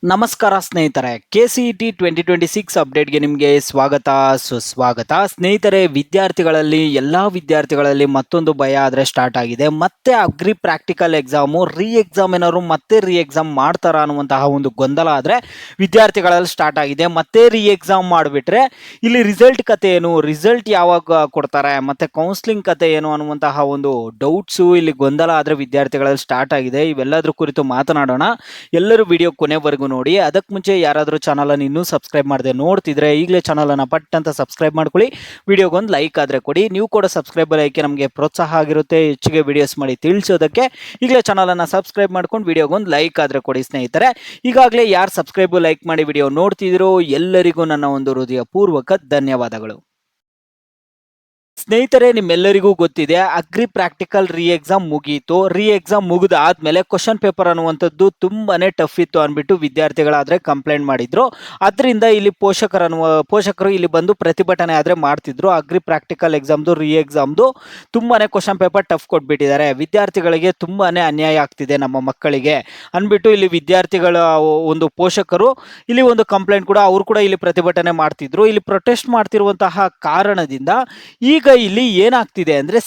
ನಮಸ್ಕಾರ ಸ್ನೇಹಿತರೆ, KCET 2026 ಅಪ್ಡೇಟ್ಗೆ ನಿಮಗೆ ಸ್ವಾಗತ ಸುಸ್ವಾಗತ. ಸ್ನೇಹಿತರೆ, ಎಲ್ಲ ವಿದ್ಯಾರ್ಥಿಗಳಲ್ಲಿ ಮತ್ತೊಂದು ಭಯ ಆದರೆ ಸ್ಟಾರ್ಟ್ ಆಗಿದೆ. ಮತ್ತೆ ಅಗ್ರಿ ಪ್ರಾಕ್ಟಿಕಲ್ ಎಕ್ಸಾಮು ಎಕ್ಸಾಮ್ ಏನಾದ್ರು ಮತ್ತೆ ಎಕ್ಸಾಮ್ ಮಾಡ್ತಾರಾ ಅನ್ನುವಂತಹ ಒಂದು ಗೊಂದಲ ಆದರೆ ವಿದ್ಯಾರ್ಥಿಗಳಲ್ಲಿ ಸ್ಟಾರ್ಟ್ ಆಗಿದೆ. ಮತ್ತೆ ಎಕ್ಸಾಮ್ ಮಾಡಿಬಿಟ್ರೆ ಇಲ್ಲಿ ರಿಸಲ್ಟ್ ಕತೆ ಏನು, ರಿಸಲ್ಟ್ ಯಾವಾಗ ಕೊಡ್ತಾರೆ, ಮತ್ತೆ ಕೌನ್ಸಿಲಿಂಗ್ ಕತೆ ಏನು ಅನ್ನುವಂತಹ ಒಂದು ಡೌಟ್ಸು ಇಲ್ಲಿ ಗೊಂದಲ ಆದರೆ ವಿದ್ಯಾರ್ಥಿಗಳಲ್ಲಿ ಸ್ಟಾರ್ಟ್ ಆಗಿದೆ. ಇವೆಲ್ಲದ್ರ ಕುರಿತು ಮಾತನಾಡೋಣ. ಎಲ್ಲರೂ ವಿಡಿಯೋ ಕೊನೆವರೆಗೂ ನೋಡಿ. ಅದಕ್ಕೆ ಮುಂಚೆ ಯಾರಾದರೂ ಚಾನಲ್ ಅನ್ನು ಇನ್ನೂ ಸಬ್ಸ್ಕ್ರೈಬ್ ಮಾಡದೆ ನೋಡ್ತಿದ್ರೆ ಈಗಲೇ ಚಾನಲ್ ಅನ್ನು ಪಟ್ ಅಂತ ಸಬ್ಸ್ಕ್ರೈಬ್ ಮಾಡ್ಕೊಳ್ಳಿ. ವಿಡಿಯೋಗೊಂದು ಲೈಕ್ ಆದ್ರೆ ಕೊಡಿ. ನೀವು ಕೂಡ ಸಬ್ಸ್ಕ್ರೈಬ್ ಲೈಕ್ ನಮಗೆ ಪ್ರೋತ್ಸಾಹ ಆಗಿರುತ್ತೆ ಹೆಚ್ಚಿಗೆ ವಿಡಿಯೋಸ್ ಮಾಡಿ ತಿಳಿಸೋದಕ್ಕೆ. ಈಗಲೇ ಚಾನಲ್ ಅನ್ನು ಸಬ್ಸ್ಕ್ರೈಬ್ ಮಾಡ್ಕೊಂಡು ವಿಡಿಯೋಗೊಂದು ಲೈಕ್ ಆದ್ರೆ ಕೊಡಿ ಸ್ನೇಹಿತರೆ. ಈಗಾಗಲೇ ಯಾರು ಸಬ್ಸ್ಕ್ರೈಬ್ ಲೈಕ್ ಮಾಡಿ ವಿಡಿಯೋ ನೋಡ್ತಿದ್ರು ಎಲ್ಲರಿಗೂ ನನ್ನ ಒಂದು ಹೃದಯ ಪೂರ್ವಕ ಧನ್ಯವಾದಗಳು. ಸ್ನೇಹಿತರೆ, ನಿಮ್ಮೆಲ್ಲರಿಗೂ ಗೊತ್ತಿದೆ ಅಗ್ರಿ ಪ್ರಾಕ್ಟಿಕಲ್ ಎಕ್ಸಾಮ್ ಮುಗೀತು. ಎಕ್ಸಾಮ್ ಮುಗಿದಾದ್ಮೇಲೆ ಕ್ವಶನ್ ಪೇಪರ್ ಅನ್ನುವಂಥದ್ದು ತುಂಬಾನೇ ಟಫ್ ಇತ್ತು ಅಂದ್ಬಿಟ್ಟು ವಿದ್ಯಾರ್ಥಿಗಳಾದ್ರೆ ಕಂಪ್ಲೇಂಟ್ ಮಾಡಿದ್ರು. ಅದರಿಂದ ಇಲ್ಲಿ ಪೋಷಕರು ಇಲ್ಲಿ ಬಂದು ಪ್ರತಿಭಟನೆ ಆದ್ರೆ ಮಾಡ್ತಿದ್ರು. ಅಗ್ರಿ ಪ್ರಾಕ್ಟಿಕಲ್ ಎಕ್ಸಾಮ್ದು ಎಕ್ಸಾಮ್ದು ತುಂಬಾನೇ ಕ್ವಶನ್ ಪೇಪರ್ ಟಫ್ ಕೊಟ್ಬಿಟ್ಟಿದ್ದಾರೆ. ವಿದ್ಯಾರ್ಥಿಗಳಿಗೆ ತುಂಬಾನೇ ಅನ್ಯಾಯ ಆಗ್ತಿದೆ ನಮ್ಮ ಮಕ್ಕಳಿಗೆ ಅಂದ್ಬಿಟ್ಟು ಇಲ್ಲಿ ವಿದ್ಯಾರ್ಥಿಗಳ ಒಂದು ಪೋಷಕರು ಇಲ್ಲಿ ಒಂದು ಕಂಪ್ಲೇಂಟ್ ಕೂಡ ಅವರು ಕೂಡ ಇಲ್ಲಿ ಪ್ರತಿಭಟನೆ ಮಾಡ್ತಿದ್ರು. ಇಲ್ಲಿ ಪ್ರೊಟೆಸ್ಟ್ ಮಾಡ್ತಿರುವಂತಹ ಕಾರಣದಿಂದ ಈಗ ಇಲ್ಲಿ ಏನಾಗ್ತಿದೆ ಅಂದ್ರೆ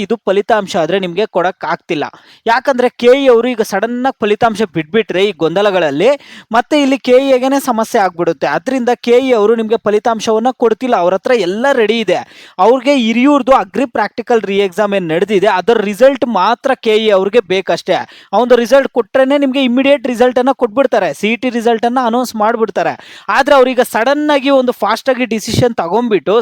ಇದು ಫಲಿತಾಂಶ ಆದ್ರೆ ನಿಮ್ಗೆ ಕೊಡಕ್ ಆಗ್ತಿಲ್ಲ. ಯಾಕಂದ್ರೆ ಕೆಇ ಅವರು ಈಗ ಸಡನ್ ಆಗಿ ಫಲಿತಾಂಶ ಬಿಟ್ಬಿಟ್ರೆ ಈ ಗೊಂದಲಗಳಲ್ಲಿ ಮತ್ತೆ ಇಲ್ಲಿ ಕೆಇಗೆನೆ ಸಮಸ್ಯೆ ಆಗ್ಬಿಡುತ್ತೆ. ಅದರಿಂದ ಕೆಇ ಅವರು ನಿಮ್ಗೆ ಫಲಿತಾಂಶವನ್ನ ಕೊಡ್ತಿಲ್ಲ. ಅವ್ರ ಹತ್ರ ಎಲ್ಲ ರೆಡಿ ಇದೆ. ಅವ್ರಿಗೆ ಹಿರಿಯೂರ್ದು ಅಗ್ರಿ ಪ್ರಾಕ್ಟಿಕಲ್ ಎಕ್ಸಾಮ್ ಏನ್ ನಡೆದಿದೆ ಅದರ ರಿಸಲ್ಟ್ ಮಾತ್ರ ಕೆಇ ಅವ್ರಿಗೆ ಬೇಕಷ್ಟೇ. ಅವನು ರಿಸಲ್ಟ್ ಕೊಟ್ರೇನೆ ನಿಮ್ಗೆ ಇಮಿಡಿಯೇಟ್ ರಿಸಲ್ಟ್ ಅನ್ನ ಕೊಟ್ಬಿಡ್ತಾರೆ. ಸಿಇಟಿ ರಿಸಲ್ಟ್ ಅನ್ನ ಅನೌನ್ಸ್ ಮಾಡ್ಬಿಡ್ತಾರೆ. ಆದ್ರೆ ಅವ್ರೀಗ ಸಡನ್ ಆಗಿ ಒಂದು ಫಾಸ್ಟ್ ಆಗಿ ಡಿಸಿಷನ್ ತಗೊಂಡ್ಬಿಟ್ಟು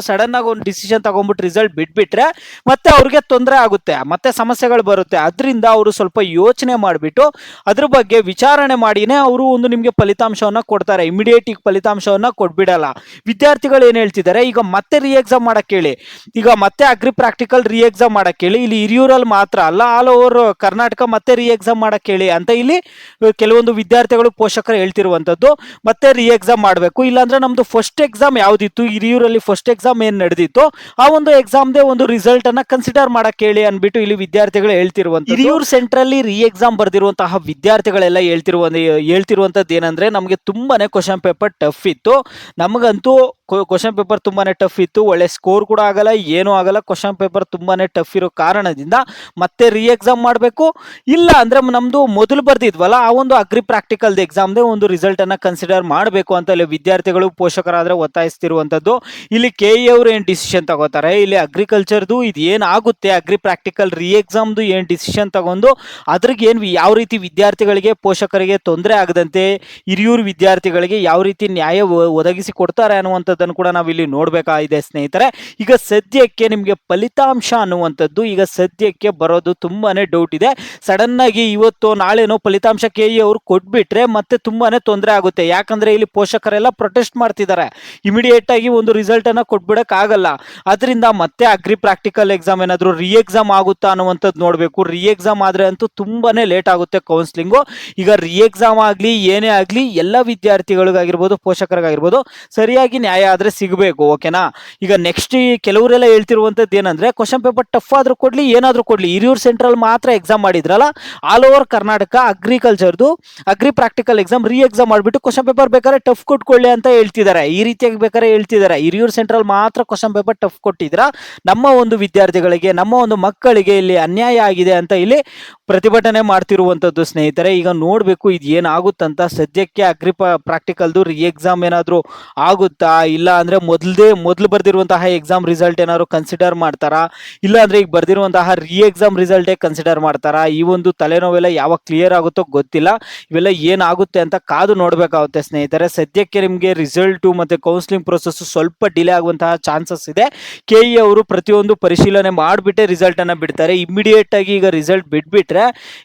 ರಿಸಲ್ಟ್ ಬಿಟ್ಬಿಟ್ರೆ ಮತ್ತೆ ಅವ್ರಿಗೆ ತೊಂದರೆ ಆಗುತ್ತೆ, ಮತ್ತೆ ಸಮಸ್ಯೆಗಳು ಬರುತ್ತೆ. ಅದರಿಂದ ಅವರು ಸ್ವಲ್ಪ ಯೋಚನೆ ಮಾಡಿಬಿಟ್ಟು ಅದ್ರ ಬಗ್ಗೆ ವಿಚಾರಣೆ ಮಾಡಿನೇ ಅವರು ಒಂದು ನಿಮ್ಗೆ ಫಲಿತಾಂಶವನ್ನ ಕೊಡ್ತಾರೆ. ಇಮಿಡಿಯೇಟ್ ಈಗ ಫಲಿತಾಂಶವನ್ನ ಕೊಟ್ಬಿಡಲ್ಲ. ವಿದ್ಯಾರ್ಥಿಗಳು ಏನ್ ಹೇಳ್ತಿದ್ದಾರೆ, ಈಗ ಮತ್ತೆ ಎಕ್ಸಾಮ್ ಮಾಡಕ್ ಹೇಳಿ, ಈಗ ಮತ್ತೆ ಅಗ್ರಿ ಪ್ರಾಕ್ಟಿಕಲ್ ಎಕ್ಸಾಮ್ ಮಾಡಕ್ ಹೇಳಿ. ಇಲ್ಲಿ ಹಿರಿಯೂರಲ್ಲಿ ಮಾತ್ರ ಅಲ್ಲ, ಆಲ್ ಓವರ್ ಕರ್ನಾಟಕ ಮತ್ತೆ ಎಕ್ಸಾಮ್ ಮಾಡಕ್ ಹೇಳಿ ಅಂತ ಇಲ್ಲಿ ಕೆಲವೊಂದು ವಿದ್ಯಾರ್ಥಿಗಳು ಪೋಷಕರು ಹೇಳ್ತಿರುವಂತದ್ದು. ಮತ್ತೆ ಎಕ್ಸಾಮ್ ಮಾಡಬೇಕು, ಇಲ್ಲಾಂದ್ರೆ ನಮ್ದು ಫಸ್ಟ್ ಎಕ್ಸಾಮ್ ಯಾವ್ದಿತ್ತು, ಹಿರಿಯೂರಲ್ಲಿ ಫಸ್ಟ್ ಎಕ್ಸಾಮ್ ಏನ್ ನಡೆದಿತ್ತು ಆ ಒಂದು ಎಕ್ಸಾಮ್ದೇ ಒಂದು ರಿಸಲ್ಟ್ ಅನ್ನ ಕನ್ಸಿಡರ್ ಮಾಡಕ್ ಹೇಳಿ ಅನ್ಬಿಟ್ಟು ಇಲ್ಲಿ ವಿದ್ಯಾರ್ಥಿಗಳು ಹೇಳ್ತಿರುವಂತ. ಹಿರಿಯೂರು ಸೆಂಟ್ರಲ್ಲಿ ಎಕ್ಸಾಮ್ ಬರ್ದಿರುವಂತಹ ವಿದ್ಯಾರ್ಥಿಗಳೆಲ್ಲ ಹೇಳ್ತಿರುವಂತದ್ದು ಏನಂದ್ರೆ, ನಮಗೆ ತುಂಬಾನೇ ಕ್ವಶನ್ ಪೇಪರ್ ಟಫ್ ಇತ್ತು. ನಮಗಂತೂ ಕ್ವಶನ್ ಪೇಪರ್ ತುಂಬಾನೇ ಟಫ್ ಇತ್ತು. ಒಳ್ಳೆ ಸ್ಕೋರ್ ಕೂಡ ಆಗಲ್ಲ, ಏನೂ ಆಗಲ್ಲ. ಕ್ವಶನ್ ಪೇಪರ್ ತುಂಬಾನೇ ಟಫ್ ಇರೋ ಕಾರಣದಿಂದ ಮತ್ತೆ ಎಕ್ಸಾಮ್ ಮಾಡಬೇಕು. ಇಲ್ಲ ಅಂದ್ರೆ ನಮ್ದು ಮೊದಲು ಬರ್ದಿದ್ವಲ್ಲ ಆ ಒಂದು ಅಗ್ರಿ ಪ್ರಾಕ್ಟಿಕಲ್ ಎಕ್ಸಾಮ್ದೇ ಒಂದು ರಿಸಲ್ಟ್ ಅನ್ನ ಕನ್ಸಿಡರ್ ಮಾಡಬೇಕು ಅಂತ ಇಲ್ಲಿ ವಿದ್ಯಾರ್ಥಿಗಳು ಪೋಷಕರಾದ್ರೆ ಒತ್ತಾಯಿಸ್ತಿರುವಂತದ್ದು. ಇಲ್ಲಿ ಕೆಇ ಅವರು ಏನ್ ಡಿಸಿಷನ್ ತಗೋತಾರೆ, ಇಲ್ಲಿ ಅಗ್ರಿಕಲ್ಚರ್ದು ಇದು ಏನಾಗುತ್ತೆ ಅಗ್ರಿ ಪ್ರಾಕ್ಟಿಕಲ್ ಎಕ್ಸಾಮ್ದು ಏನ್ ಡಿಸಿಷನ್ ತಗೊಂಡು ಅದ್ರಿಗೆ ಏನ್ ಯಾವ ರೀತಿ ವಿದ್ಯಾರ್ಥಿಗಳಿಗೆ ಪೋಷಕರಿಗೆ ತೊಂದರೆ ಆಗದಂತೆ ಹಿರಿಯೂರು ವಿದ್ಯಾರ್ಥಿಗಳಿಗೆ ಯಾವ ರೀತಿ ನ್ಯಾಯ ಒದಗಿಸಿ ಕೊಡ್ತಾರೆ ಅನ್ನುವಂಥದ್ದನ್ನು ಕೂಡ ನಾವು ಇಲ್ಲಿ ನೋಡ್ಬೇಕಾಗಿದೆ ಸ್ನೇಹಿತರೆ. ಈಗ ಸದ್ಯಕ್ಕೆ ನಿಮ್ಗೆ ಫಲಿತಾಂಶ ಅನ್ನುವಂಥದ್ದು ಈಗ ಸದ್ಯಕ್ಕೆ ಬರೋದು ತುಂಬಾನೇ ಡೌಟ್ ಇದೆ. ಸಡನ್ ಆಗಿ ಇವತ್ತು ನಾಳೆನೋ ಫಲಿತಾಂಶ ಕೆಇ ಅವರು ಕೊಟ್ಬಿಟ್ರೆ ಮತ್ತೆ ತುಂಬಾನೇ ತೊಂದರೆ ಆಗುತ್ತೆ. ಯಾಕಂದ್ರೆ ಇಲ್ಲಿ ಪೋಷಕರೆಲ್ಲ ಪ್ರೊಟೆಸ್ಟ್ ಮಾಡ್ತಿದ್ದಾರೆ. ಇಮಿಡಿಯೇಟ್ ಆಗಿ ಒಂದು ರಿಸಲ್ಟ್ ಅನ್ನ ಕೊಟ್ಬಿಡಕ್ ಆಗಲ್ಲ. ಅದರಿಂದ ಮತ್ತೆ ಅಗ್ರಿ ಪ್ರಾಕ್ಟಿಕಲ್ ಎಕ್ಸಾಮ್ ಏನಾದ್ರು ಎಕ್ಸಾಮ್ ಆಗುತ್ತಾ ಅನ್ನುವಂಥದ್ದು ನೋಡಬೇಕು. ಎಕ್ಸಾಮ್ ಆದ್ರೆ ಅಂತೂ ತುಂಬಾನೇ ಲೇಟ್ ಆಗುತ್ತೆ ಕೌನ್ಸಿಲಿಂಗು. ಈಗ ಎಕ್ಸಾಮ್ ಆಗ್ಲಿ ಏನೇ ಆಗ್ಲಿ ಎಲ್ಲ ವಿದ್ಯಾರ್ಥಿಗಳಿಗಾಗಿರ್ಬೋದು ಪೋಷಕರಿಗಾಗಿರ್ಬೋದು ಸರಿಯಾಗಿ ನ್ಯಾಯ ಆದ್ರೆ ಸಿಗಬೇಕು. ಓಕೆನಾ. ಈಗ ನೆಕ್ಸ್ಟ್ ಕೆಲವರೆಲ್ಲ ಹೇಳ್ತಿರುವಂತದ್ದು ಏನಂದ್ರೆ, ಕ್ವಶನ್ ಪೇಪರ್ ಟಫ್ ಆದ್ರೂ ಕೊಡ್ಲಿ ಏನಾದ್ರೂ ಕೊಡ್ಲಿ, ಹಿರಿಯೂರು ಸೆಂಟ್ರಲ್ ಮಾತ್ರ ಎಕ್ಸಾಮ್ ಮಾಡಿದ್ರಲ್ಲ, ಆಲ್ ಓವರ್ ಕರ್ನಾಟಕ ಅಗ್ರಿಕಲ್ಚರ್ದು ಅಗ್ರಿ ಪ್ರಾಕ್ಟಿಕಲ್ ಎಕ್ಸಾಮ್ ಎಕ್ಸಾಮ್ ಮಾಡ್ಬಿಟ್ಟು ಕ್ವಶನ್ ಪೇಪರ್ ಬೇಕಾದ್ರೆ ಟಫ್ ಕೊಟ್ಕೊಳ್ಳಿ ಅಂತ ಹೇಳ್ತಿದ್ದಾರೆ. ಈ ರೀತಿಯಾಗಿ ಬೇಕಾದ್ರೆ ಹೇಳ್ತಿದ್ದಾರೆ. ಹಿರಿಯೂರು ಸೆಂಟ್ರಲ್ ಮಾತ್ರ ಕ್ವಶನ್ ಪೇಪರ್ ಟಫ್ ಕೊಟ್ಟಿದ್ರ ನಮ್ಮ ಒಂದು ವಿದ್ಯಾರ್ಥಿಗಳಿಗೆ ನಮ್ಮ ಒಂದು ಮಕ್ಕಳಿಗೆ ಇಲ್ಲಿ ಅನ್ಯಾಯ ಆಗಿದೆ ಅಂತ ಇಲ್ಲಿ ಪ್ರತಿಭಟನೆ ಮಾಡ್ತಿರುವಂತದ್ದು ಸ್ನೇಹಿತರೆ. ಈಗ ನೋಡ್ಬೇಕು ಇದು ಏನಾಗುತ್ತಂತ. ಸದ್ಯಕ್ಕೆ ಅಗ್ರಿ ಪ್ರಾಕ್ಟಿಕಲ್ದು ಎಕ್ಸಾಮ್ ಏನಾದ್ರು ಆಗುತ್ತಾ, ಇಲ್ಲ ಅಂದ್ರೆ ಮೊದಲು ಬರ್ದಿರುವಂತಹ ಎಕ್ಸಾಮ್ ರಿಸಲ್ಟ್ ಏನಾದ್ರು ಕನ್ಸಿಡರ್ ಮಾಡ್ತಾರಾ, ಇಲ್ಲ ಅಂದ್ರೆ ಈಗ ಬರ್ದಿರುವಂತಹ ಎಕ್ಸಾಮ್ ರಿಸಲ್ಟೇ ಕನ್ಸಿಡರ್ ಮಾಡ್ತಾರಾ, ಈ ಒಂದು ತಲೆನೋವೆಲ್ಲ ಯಾವಾಗ ಕ್ಲಿಯರ್ ಆಗುತ್ತೋ ಗೊತ್ತಿಲ್ಲ. ಇವೆಲ್ಲ ಏನಾಗುತ್ತೆ ಅಂತ ಕಾದು ನೋಡ್ಬೇಕಾಗುತ್ತೆ ಸ್ನೇಹಿತರೆ. ಸದ್ಯಕ್ಕೆ ನಿಮ್ಗೆ ರಿಸಲ್ಟ್ ಮತ್ತೆ ಕೌನ್ಸಿಲಿಂಗ್ ಪ್ರೊಸೆಸ್ ಸ್ವಲ್ಪ ಡಿಲೇ ಆಗುವಂತಹ ಚಾನ್ಸಸ್ ಇದೆ. ಕೆಇ ಅವರು ಪ್ರತಿಯೊಂದು ಪರಿಶೀಲನೆ ಮಾಡಿಬಿಟ್ಟೆ ರಿಸಲ್ಟ್ ಅನ್ನ ಬಿಡ್ತಾರೆ. ಇಮಿಡಿಯೇಟ್ ಆಗಿ ಈಗ ರಿಸಲ್ಟ್ ಬಿಟ್ಬಿಟ್ರೆ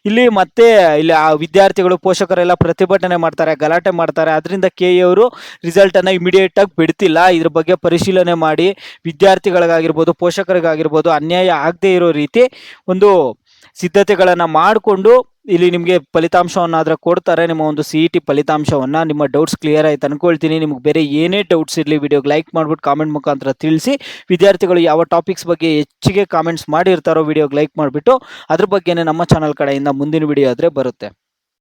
ಇಲ್ಲಿ ಮತ್ತೆ ಇಲ್ಲಿ ಆ ವಿದ್ಯಾರ್ಥಿಗಳು ಪೋಷಕರೆಲ್ಲ ಪ್ರತಿಭಟನೆ ಮಾಡ್ತಾರೆ, ಗಲಾಟೆ ಮಾಡ್ತಾರೆ. ಅದರಿಂದ ಕೆಇ ಅವರು ರಿಸಲ್ಟ್ ಅನ್ನ ಇಮಿಡಿಯೇಟ್ ಆಗಿ ಬಿಡ್ತಿಲ್ಲ. ಇದ್ರ ಬಗ್ಗೆ ಪರಿಶೀಲನೆ ಮಾಡಿ ವಿದ್ಯಾರ್ಥಿಗಳಿಗಾಗಿರ್ಬೋದು ಪೋಷಕರಿಗಾಗಿರ್ಬೋದು ಅನ್ಯಾಯ ಆಗದೆ ಇರೋ ರೀತಿ ಒಂದು ಸಿದ್ಧತೆಗಳನ್ನ ಮಾಡಿಕೊಂಡು ಇಲ್ಲಿ ನಿಮಗೆ ಫಲಿತಾಂಶವನ್ನಾದ್ರೆ ಕೊಡ್ತಾರೆ. ನಿಮ್ಮ ಒಂದು ಸಿಇಟಿ ಫಲಿತಾಂಶವನ್ನ. ನಿಮ್ಮ ಡೌಟ್ಸ್ ಕ್ಲಿಯರ್ ಆಯ್ತು ಅನ್ಕೊಳ್ತೀನಿ. ನಿಮ್ಗೆ ಬೇರೆ ಏನೇ ಡೌಟ್ಸ್ ಇರಲಿ ವಿಡಿಯೋಗೆ ಲೈಕ್ ಮಾಡ್ಬಿಟ್ಟು ಕಾಮೆಂಟ್ ಮುಖಾಂತರ ತಿಳಿಸಿ. ವಿದ್ಯಾರ್ಥಿಗಳು ಯಾವ ಟಾಪಿಕ್ಸ್ ಬಗ್ಗೆ ಹೆಚ್ಚಿಗೆ ಕಾಮೆಂಟ್ಸ್ ಮಾಡಿರ್ತಾರೋ ವಿಡಿಯೋಗೆ ಲೈಕ್ ಮಾಡಿಬಿಟ್ಟು ಅದ್ರ ಬಗ್ಗೆನೇ ನಮ್ಮ ಚಾನಲ್ ಕಡೆಯಿಂದ ಮುಂದಿನ ವಿಡಿಯೋ ಆದರೆ ಬರುತ್ತೆ.